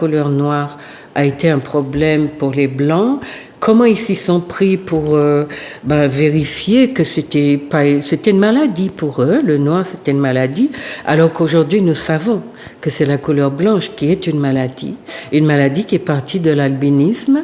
couleur noire a été un problème pour les Blancs. Comment ils s'y sont pris pour vérifier que c'était une maladie pour eux, le noir c'était une maladie, alors qu'aujourd'hui nous savons que c'est la couleur blanche qui est une maladie qui est partie de l'albinisme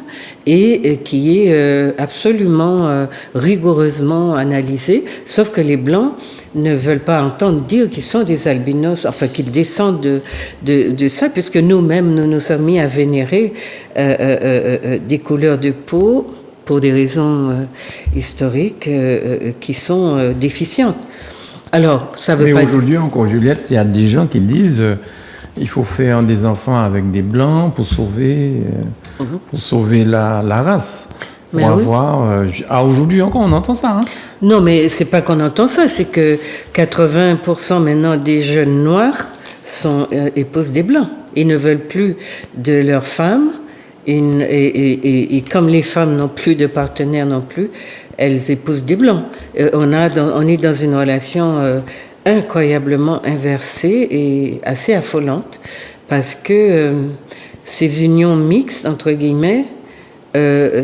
et qui est absolument rigoureusement analysée, sauf que les Blancs ne veulent pas entendre dire qu'ils sont des albinos, enfin qu'ils descendent de ça, puisque nous-mêmes nous nous sommes mis à vénérer des couleurs de peau pour des raisons historiques qui sont déficientes. Alors, ça veut pas. Mais aujourd'hui encore, Juliette, il y a des gens qui disent il faut faire des enfants avec des blancs pour sauver la race. Pour avoir. Aujourd'hui encore, on entend ça. Hein? Non, mais c'est pas qu'on entend ça, c'est que 80% maintenant des jeunes noirs épousent des blancs. Ils ne veulent plus de leurs femmes. Et comme les femmes n'ont plus de partenaires non plus, elles épousent des blancs. On est dans une relation incroyablement inversée et assez affolante parce que ces unions mixtes, entre guillemets,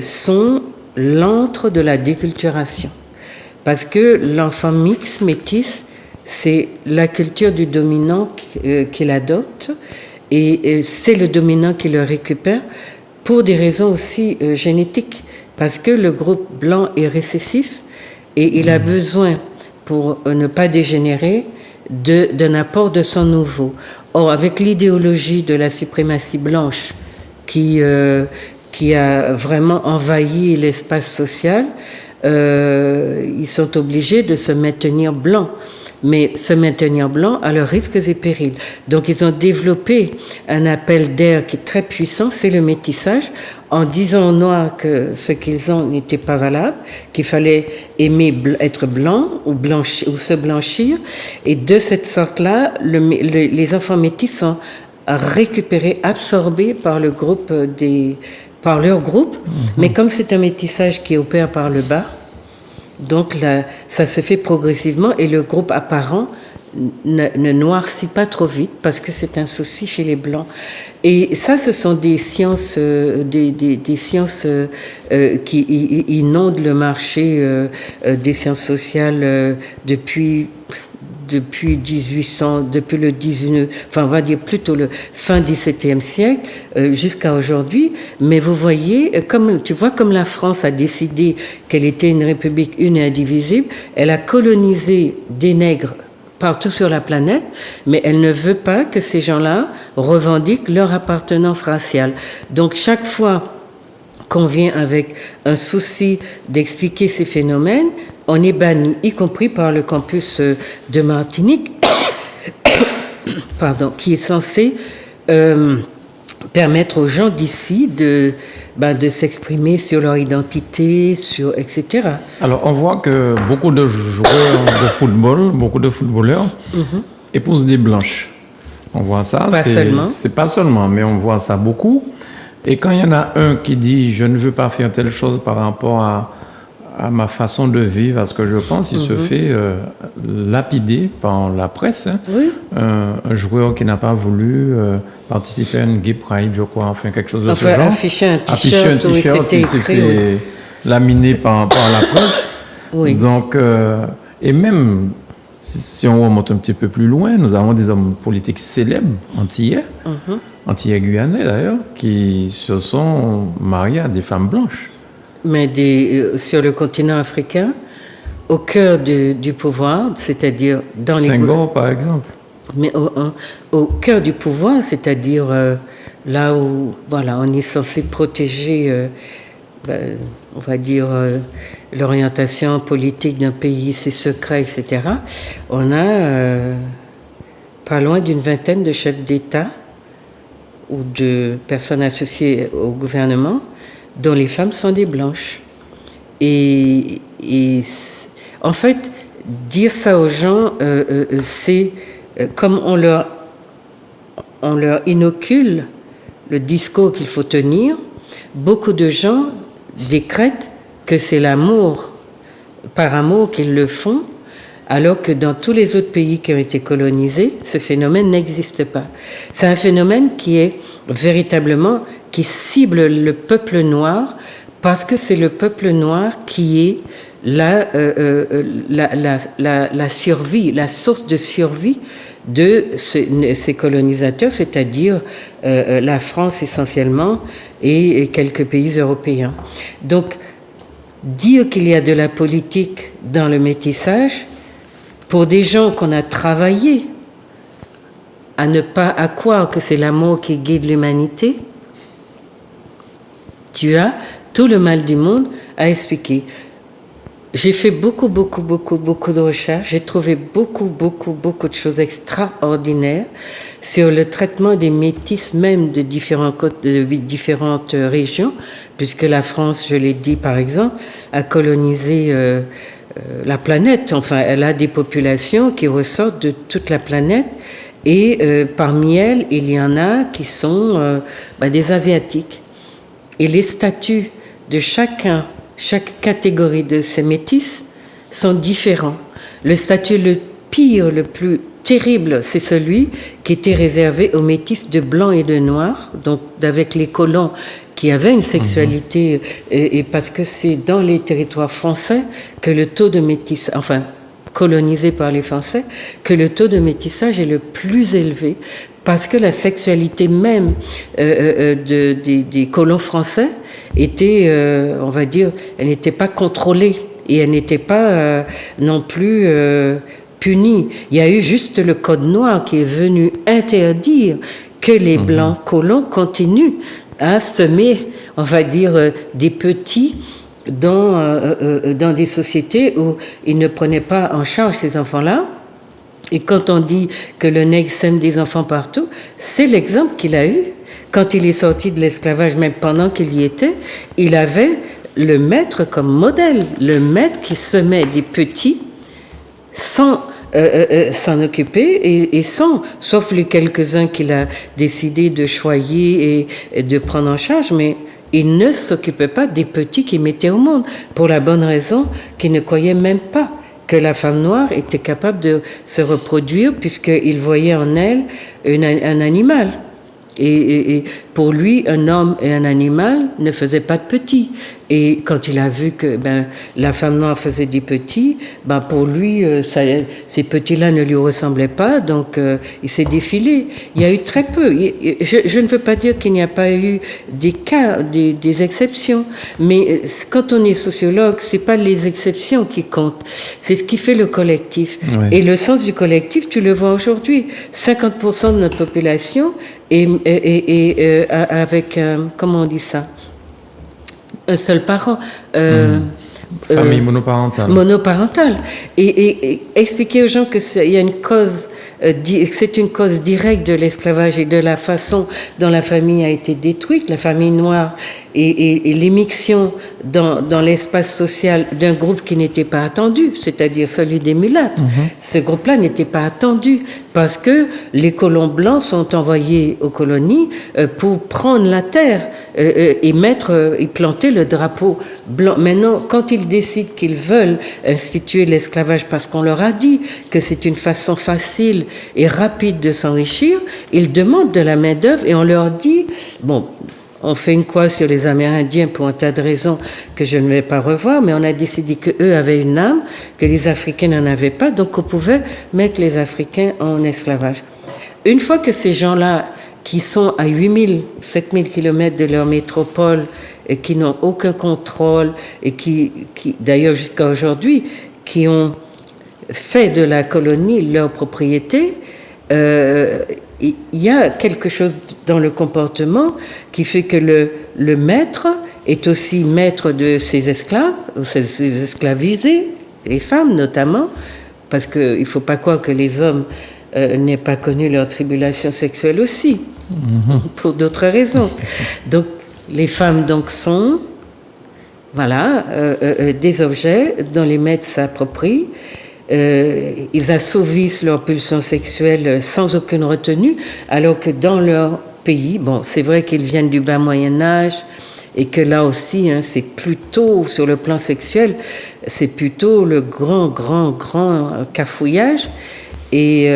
sont l'antre de la déculturation. Parce que l'enfant mixte, métis, c'est la culture du dominant qu'il adopte et c'est le dominant qui le récupère pour des raisons aussi génétiques. Parce que le groupe blanc est récessif et il a besoin, pour ne pas dégénérer, d'un apport de son nouveau. Or, avec l'idéologie de la suprématie blanche qui a vraiment envahi l'espace social, ils sont obligés de se maintenir blancs. Mais se maintenir blanc à leurs risques et périls. Donc ils ont développé un appel d'air qui est très puissant, c'est le métissage, en disant aux Noirs que ce qu'ils ont n'était pas valable, qu'il fallait être blanc ou se blanchir. Et de cette sorte-là, les enfants métis sont récupérés, absorbés par leur groupe. Mais comme c'est un métissage qui opère par le bas, donc là, ça se fait progressivement et le groupe apparent ne noircit pas trop vite parce que c'est un souci chez les Blancs. Et ça, ce sont des sciences, des sciences qui inondent le marché des sciences sociales depuis 1800, depuis le 19, enfin on va dire plutôt le fin 17e siècle jusqu'à aujourd'hui. Mais vous voyez, comme la France a décidé qu'elle était une république une et indivisible, elle a colonisé des nègres partout sur la planète, mais elle ne veut pas que ces gens-là revendiquent leur appartenance raciale. Donc chaque fois qu'on vient avec un souci d'expliquer ces phénomènes, on est banni, y compris par le campus de Martinique, qui est censé permettre aux gens d'ici de s'exprimer sur leur identité, etc. Alors, on voit que beaucoup de joueurs de football, beaucoup de footballeurs épousent des blanches. On voit ça. C'est pas seulement, mais on voit ça beaucoup. Et quand il y en a un qui dit « je ne veux pas faire telle chose par rapport à ma façon de vivre, à ce que je pense », il se fait lapider par la presse. Hein. Oui. Un joueur qui n'a pas voulu participer à une gay pride, je crois, enfin quelque chose de ce genre. Afficher un t-shirt, il s'est fait laminer par la presse. Oui. Donc, et même si on remonte un petit peu plus loin, nous avons des hommes politiques célèbres, antillais guyanais d'ailleurs, qui se sont mariés à des femmes blanches. Mais sur le continent africain, au cœur du pouvoir, c'est-à-dire dans les... Senghor, par exemple. Mais au cœur du pouvoir, c'est-à-dire là où on est censé protéger, on va dire, l'orientation politique d'un pays, ses secrets, etc., on a pas loin d'une vingtaine de chefs d'État ou de personnes associées au gouvernement dont les femmes sont des blanches. Et en fait, dire ça aux gens, c'est comme on leur inocule le discours qu'il faut tenir. Beaucoup de gens décrètent que c'est l'amour, par amour qu'ils le font, alors que dans tous les autres pays qui ont été colonisés, ce phénomène n'existe pas. C'est un phénomène qui est véritablement, qui cible le peuple noir, parce que c'est le peuple noir qui est la survie, la source de survie de ces colonisateurs, c'est-à-dire la France essentiellement et quelques pays européens. Donc, dire qu'il y a de la politique dans le métissage, pour des gens qu'on a travaillé à croire que c'est l'amour qui guide l'humanité, tu as tout le mal du monde à expliquer. J'ai fait beaucoup de recherches. J'ai trouvé beaucoup de choses extraordinaires sur le traitement des métis, même de différentes régions, puisque la France, je l'ai dit par exemple, a colonisé la planète. Enfin, elle a des populations qui ressortent de toute la planète. Et parmi elles, il y en a qui sont des Asiatiques. Et les statuts de chaque catégorie de ces métis sont différents. Le statut le pire, le plus terrible, c'est celui qui était réservé aux métis de blanc et de noir, donc avec les colons qui avaient une sexualité, et parce que c'est dans les territoires français que le taux de métis, enfin colonisé par les Français, que le taux de métissage est le plus élevé, parce que la sexualité même des colons français était, on va dire, elle n'était pas contrôlée et elle n'était pas non plus punie. Il y a eu juste le Code noir qui est venu interdire que les blancs colons continuent à semer, on va dire, des petits dans des sociétés où ils ne prenaient pas en charge ces enfants-là. Et quand on dit que le nègre sème des enfants partout, c'est l'exemple qu'il a eu. Quand il est sorti de l'esclavage, même pendant qu'il y était, il avait le maître comme modèle, le maître qui semait des petits sans s'en occuper et sans, sauf les quelques-uns qu'il a décidé de choyer et de prendre en charge, mais il ne s'occupait pas des petits qu'il mettait au monde, pour la bonne raison qu'il ne croyait même pas que la femme noire était capable de se reproduire, puisqu'il voyait en elle un animal. Et pour lui, un homme et un animal ne faisaient pas de petits. Et quand il a vu que la femme noire faisait des petits, pour lui, ces petits-là ne lui ressemblaient pas, donc il s'est défilé. Il y a eu très peu. Je ne veux pas dire qu'il n'y a pas eu des cas, des exceptions, mais quand on est sociologue, c'est pas les exceptions qui comptent, c'est ce qui fait le collectif. Ouais. Et le sens du collectif, tu le vois aujourd'hui. 50% de notre population est avec, comment on dit ça, un seul parent. Famille monoparentale. Monoparentale. Et expliquer aux gens que il y a une cause, c'est une cause directe de l'esclavage et de la façon dont la famille a été détruite, la famille noire et l'émission dans l'espace social d'un groupe qui n'était pas attendu, c'est-à-dire celui des mulattes. Ce groupe-là n'était pas attendu parce que les colons blancs sont envoyés aux colonies pour prendre la terre et planter le drapeau blanc. Maintenant, quand ils décident qu'ils veulent instituer l'esclavage parce qu'on leur a dit que c'est une façon facile et rapide de s'enrichir, ils demandent de la main-d'œuvre et on leur dit, bon, on fait une croix sur les Amérindiens pour un tas de raisons que je ne vais pas revoir, mais on a décidé qu'eux avaient une âme, que les Africains n'en avaient pas, donc on pouvait mettre les Africains en esclavage. Une fois que ces gens-là, qui sont à 8000, 7000 kilomètres de leur métropole, et qui n'ont aucun contrôle, et qui d'ailleurs jusqu'à aujourd'hui, qui ont fait de la colonie leur propriété, il y a quelque chose dans le comportement qui fait que le maître est aussi maître de ses esclaves, ou ses esclavisés, les femmes notamment, parce qu'il ne faut pas croire que les hommes n'aient pas connu leur tribulation sexuelle aussi, pour d'autres raisons. Donc, les femmes donc sont, des objets dont les maîtres s'approprient. Ils assouvissent leur pulsion sexuelle sans aucune retenue, alors que dans leur pays, bon, c'est vrai qu'ils viennent du bas Moyen-Âge, et que là aussi, hein, c'est plutôt, sur le plan sexuel, c'est plutôt le grand cafouillage. Et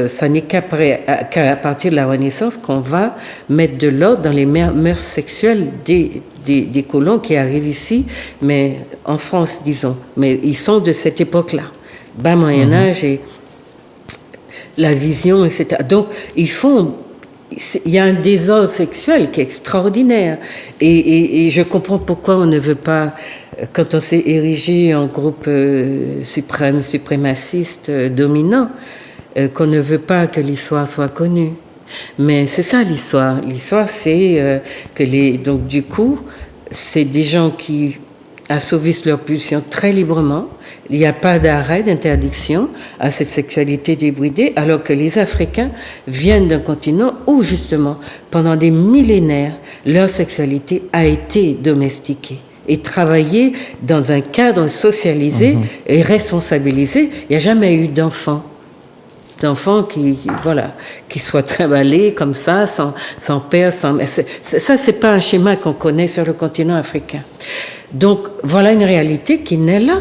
ça n'est qu'à partir de la Renaissance qu'on va mettre de l'ordre dans les mœurs sexuelles des colons qui arrivent ici, mais en France, disons. Mais ils sont de cette époque-là, bas Moyen-Âge et la vision, etc. Donc, il y a un désordre sexuel qui est extraordinaire. Et je comprends pourquoi on ne veut pas, quand on s'est érigé en groupe suprémaciste dominant, qu'on ne veut pas que l'histoire soit connue. Mais c'est ça l'histoire. L'histoire, c'est donc du coup, c'est des gens qui assouvissent leur pulsion très librement. Il n'y a pas d'arrêt, d'interdiction à cette sexualité débridée, alors que les Africains viennent d'un continent où, justement, pendant des millénaires, leur sexualité a été domestiquée et travaillée dans un cadre socialisé et responsabilisé. Il n'y a jamais eu d'enfants qui soient trimballés comme ça, sans père, sans mère. Ça, c'est pas un schéma qu'on connaît sur le continent africain. Donc, voilà une réalité qui naît là,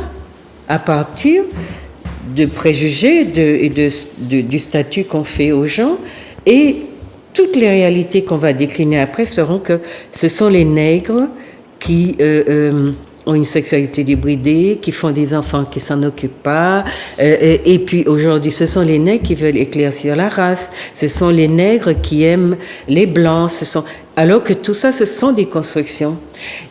à partir de préjugés du statut qu'on fait aux gens, et toutes les réalités qu'on va décliner après seront que ce sont les nègres qui ont une sexualité débridée, qui font des enfants qui s'en occupent pas, et puis aujourd'hui ce sont les nègres qui veulent éclaircir la race, ce sont les nègres qui aiment les blancs, alors que tout ça, ce sont des constructions.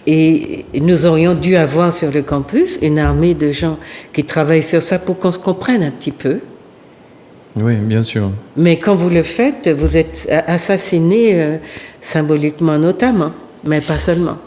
Et nous aurions dû avoir sur le campus une armée de gens qui travaillent sur ça pour qu'on se comprenne un petit peu. Oui, bien sûr. Mais quand vous le faites, vous êtes assassiné symboliquement notamment, mais pas seulement.